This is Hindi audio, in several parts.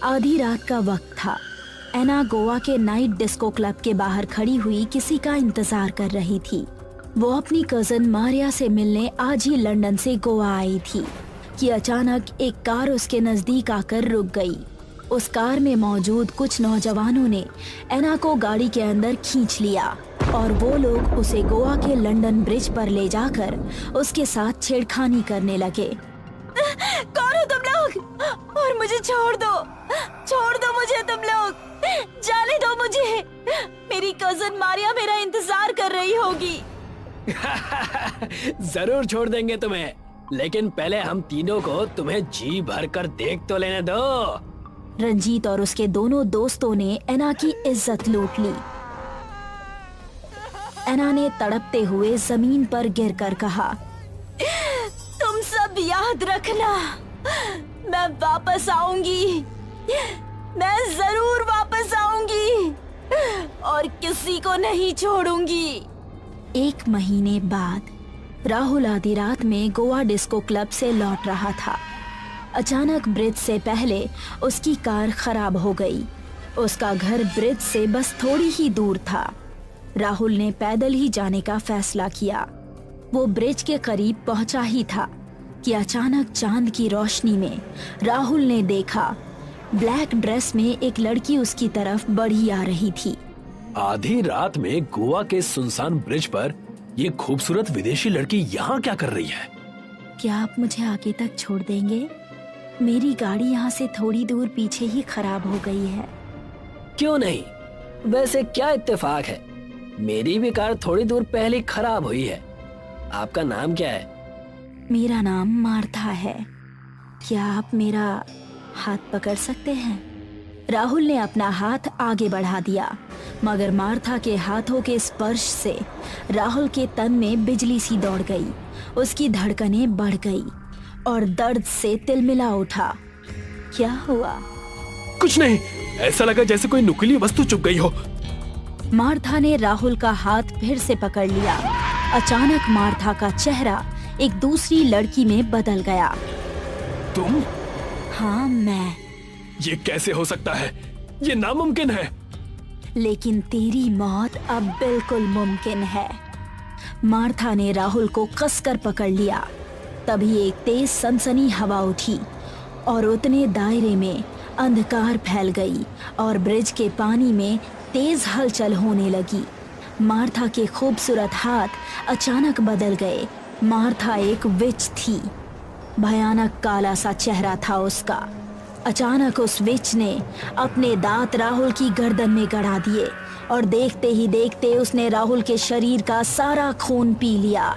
आधी रात का वक्त था। एना गोवा के नाइट डिस्को क्लब के बाहर खड़ी हुई किसी का इंतजार कर रही थी। वो अपनी कजन मारिया से मिलने आज ही लंदन से गोवा आई थी कि अचानक एक कार उसके नजदीक आकर रुक गई। उस कार में मौजूद कुछ नौजवानों ने एना को गाड़ी के अंदर खींच लिया और वो लोग उसे गोवा के लंदन ब्रिज पर ले जाकर उसके साथ छेड़खानी करने लगे। कौन हो तुम लोग? और मुझे छोड़ दो मुझे, तुम लोग जाने दो मुझे। मेरी कजन मारिया मेरा इंतजार कर रही होगी। जरूर छोड़ देंगे तुम्हें, लेकिन पहले हम तीनों को तुम्हें जी भर कर देख तो लेने दो। रंजीत और उसके दोनों दोस्तों ने एना की इज्जत लूट ली। एना ने तड़पते हुए जमीन पर गिरकर कहा, तुम सब याद रखना, मैं वापस आऊंगी, मैं जरूर वापस आऊंगी और किसी को नहीं छोड़ूंगी। 1 महीने बाद राहुल आधी रात में गोवा डिस्को क्लब से लौट रहा था। अचानक ब्रिज से पहले उसकी कार खराब हो गई। उसका घर ब्रिज से बस थोड़ी ही दूर था। राहुल ने पैदल ही जाने का फैसला किया। वो ब्रिज के करीब पहुंचा ही था कि अचानक चांद की रोशनी में राहुल ने देखा ब्लैक ड्रेस में एक लड़की उसकी तरफ बढ़ी आ रही थी। आधी रात में गोवा के सुनसान ब्रिज पर ये खूबसूरत विदेशी लड़की यहाँ क्या कर रही है? क्या आप मुझे आगे तक छोड़ देंगे? मेरी गाड़ी यहाँ से थोड़ी दूर पीछे ही खराब हो गई है। क्यों नहीं? वैसे क्या इत्तेफाक है, मेरी भी कार थोड़ी दूर पहले खराब हुई है। आपका नाम क्या है? मेरा नाम मार्था है। क्या आप मेरा हाथ पकड़ सकते हैं? राहुल ने अपना हाथ आगे बढ़ा दिया, मगर मार्था के हाथों के स्पर्श से राहुल के तन में बिजली सी दौड़ गई। उसकी धड़कनें बढ़ गई और दर्द से तिलमिला उठा। क्या हुआ? कुछ नहीं, ऐसा लगा जैसे कोई नुकीली वस्तु चुभ गई हो। मार्था ने राहुल का हाथ फिर से पकड़ लिया। अचानक मार्था का चेहरा एक दूसरी लड़की में बदल गया। तुम? हाँ, मैं। ये कैसे हो सकता है? ये नामुमकिन है। लेकिन तेरी मौत अब बिल्कुल मुमकिन है। मार्था ने राहुल को कसकर पकड़ लिया। तभी एक तेज सनसनी हवा उठी और उतने दायरे में अंधकार फैल गई और ब्रिज के पानी में तेज हलचल होने लगी। मार्था के खूबसूरत हाथ अचानक बदल गए। मार्था एक विच थी। भयानक काला सा चेहरा था उसका। अचानक उस विच ने अपने दांत राहुल की गर्दन में गड़ा दिए और देखते ही देखते उसने राहुल के शरीर का सारा खून पी लिया।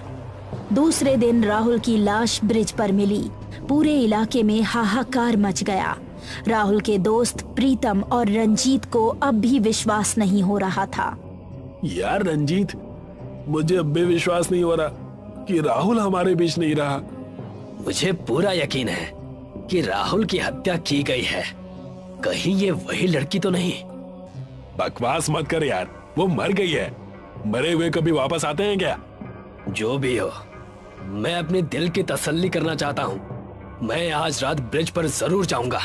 दूसरे दिन राहुल की लाश ब्रिज पर मिली। पूरे इलाके में हाहाकार मच गया। राहुल के दोस्त प्रीतम और रंजीत को अब भी विश्वास नहीं हो रहा था। यार रंजीत, मुझे अब भी विश्वास नहीं हो रहा कि राहुल हमारे बीच नहीं रहा। मुझे पूरा यकीन है कि राहुल की हत्या की गई है। कहीं ये वही लड़की तो नहीं? बकवास मत कर यार, वो मर गई है। मरे हुए कभी वापस आते हैं क्या? जो भी हो, मैं अपने दिल की तसल्ली करना चाहता हूँ। मैं आज रात ब्रिज पर जरूर जाऊंगा।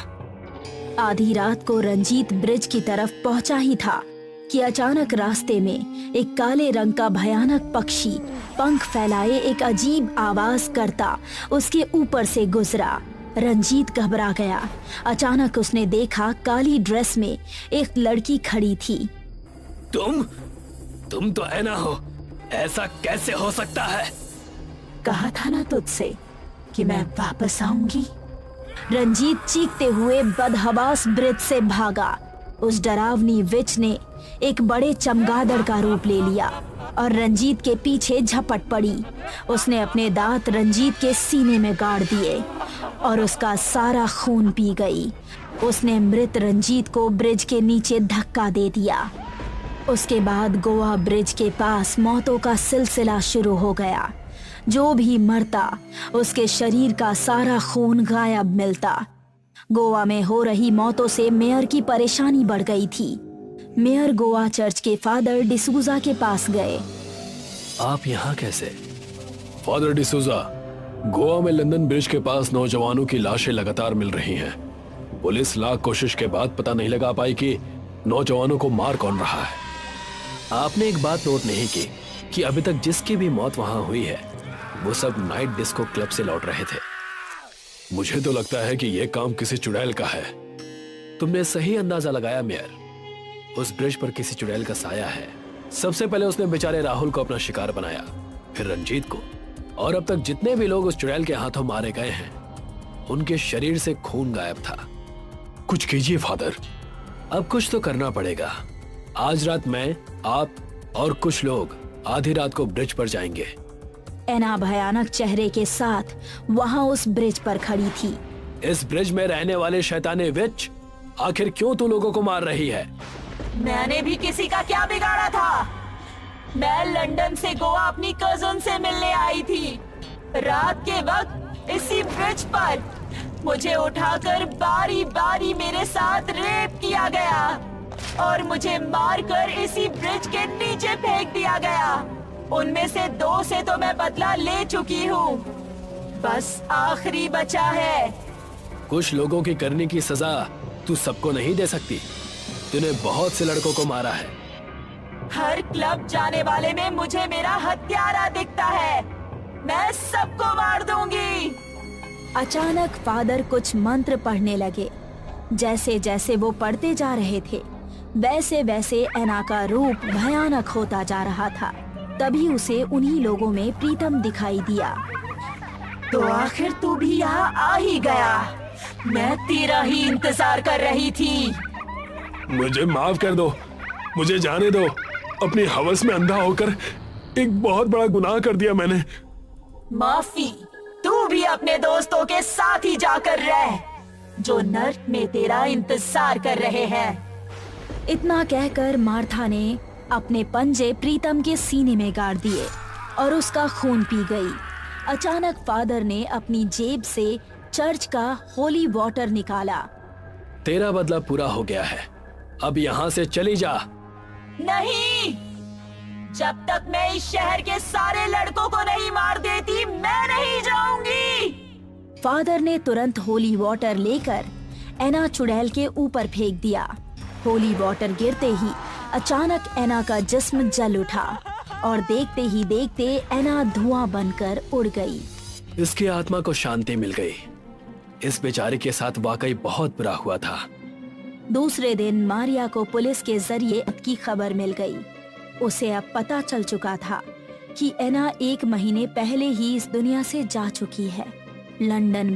आधी रात को रंजीत ब्रिज की तरफ पहुंचा ही था कि अचानक रास्ते में एक काले रंग का भयानक पक्षी पंख फैलाए एक अजीब आवाज करता उसके ऊपर से गुजरा। रंजीत घबरा गया। अचानक उसने देखा काली ड्रेस में एक लड़की खड़ी थी। तुम तो एना हो। ऐसा कैसे हो सकता है? कहा था ना तुझसे कि मैं वापस आऊंगी। रंजीत चीखते हुए बदहवास ब्रिज से भागा। उस डरावनी विच ने एक बड़े चमगादड़ का रूप ले लिया और रंजीत के पीछे झपट पड़ी। उसने अपने दांत रंजीत के सीने में गाड़ दिए और उसका सारा खून पी गई। उसने मृत रंजीत को ब्रिज के नीचे धक्का दे दिया। उसके बाद गोवा ब्रिज के पास मौतों का सिलसिला शुरू हो गया। जो भी मरता उसके शरीर का सारा खून गायब मिलता। गोवा में हो रही मौतों से मेयर की परेशानी बढ़ गई थी। मेयर गोवा चर्च के फादर डिसूजा के पास गए। आप यहाँ कैसे? फादर डिसूजा, गोवा में लंदन ब्रिज के पास नौजवानों की लाशें लगातार मिल रही हैं। पुलिस लाख कोशिश के बाद पता नहीं लगा पाई कि नौजवानों को मार कौन रहा है। आपने एक बात नोट नहीं की कि अभी तक जिसकी भी मौत वहां हुई है वो सब नाइट डिस्को क्लब से लौट रहे थे। मुझे तो लगता है कि यह काम किसी चुड़ैल का है। तुमने सही अंदाजा लगाया मेयर। उस ब्रिज पर किसी चुड़ैल का साया है। सबसे पहले उसने बेचारे राहुल को अपना शिकार बनाया, फिर रंजीत को, और अब तक जितने भी लोग उस चुड़ैल के हाथों मारे गए हैं उनके शरीर से खून गायब था। कुछ कीजिए फादर। अब कुछ तो करना पड़ेगा। आज रात मैं, आप और कुछ लोग आधी रात को ब्रिज पर जाएंगे। एना भयानक चेहरे के साथ वहां उस ब्रिज पर खड़ी थी। इस ब्रिज में रहने वाले शैताने विच, आखिर क्यों तू लोगों को मार रही है? मैंने भी किसी का क्या बिगाड़ा था? मैं लंदन से गोवा अपनी कजन से मिलने आई थी। रात के वक्त इसी ब्रिज पर मुझे उठाकर बारी बारी मेरे साथ रेप किया गया और मुझे मारकर इसी ब्रिज के नीचे फेंक दिया गया। उनमें से 2 से तो मैं बदला ले चुकी हूँ, बस आखिरी बचा है। कुछ लोगों की करने की सजा तू सबको नहीं दे सकती। तूने बहुत से लड़कों को मारा है। हर क्लब जाने वाले में मुझे मेरा हत्यारा दिखता है। मैं सबको मार दूंगी। अचानक फादर कुछ मंत्र पढ़ने लगे। जैसे जैसे वो पढ़ते जा रहे थे वैसे वैसे एना का रूप भयानक होता जा रहा था। तभी उसे उन्हीं लोगों में प्रीतम दिखाई दिया। तो आखिर तू भी यहाँ आ ही गया। मैं तेरा ही इंतजार कर रही थी। मुझे माफ कर दो, मुझे जाने दो। अपनी हवस में अंधा होकर एक बहुत बड़ा गुनाह कर दिया मैंने। माफी? तू भी अपने दोस्तों के साथ ही जाकर रह, जो नर्क में तेरा इंतजार कर रहे हैं। इतना कहकर मार्था ने अपने पंजे प्रीतम के सीने में गाड़ दिए और उसका खून पी गई। अचानक फादर ने अपनी जेब से चर्च का होली वाटर निकाला। तेरा बदला पूरा हो गया है, अब यहाँ से चली जा। नहीं, जब तक मैं इस शहर के सारे लड़कों को नहीं मार देती मैं नहीं जाऊंगी। फादर ने तुरंत होली वाटर लेकर एना चुड़ैल के ऊपर फेंक दिया। होली वाटर गिरते ही अचानक एना का जिस्म जल उठा और देखते ही देखते एना धुआं बनकर उड़ गई। इसकी आत्मा को शांति मिल गई। इस बेचारे के साथ वाकई बहुत बुरा हुआ था। दूसरे दिन मारिया को पुलिस के जरिए की खबर मिल गई। उसे अब पता चल चुका था कि एना 1 महीने पहले ही इस दुनिया से जा चुकी है। लंदन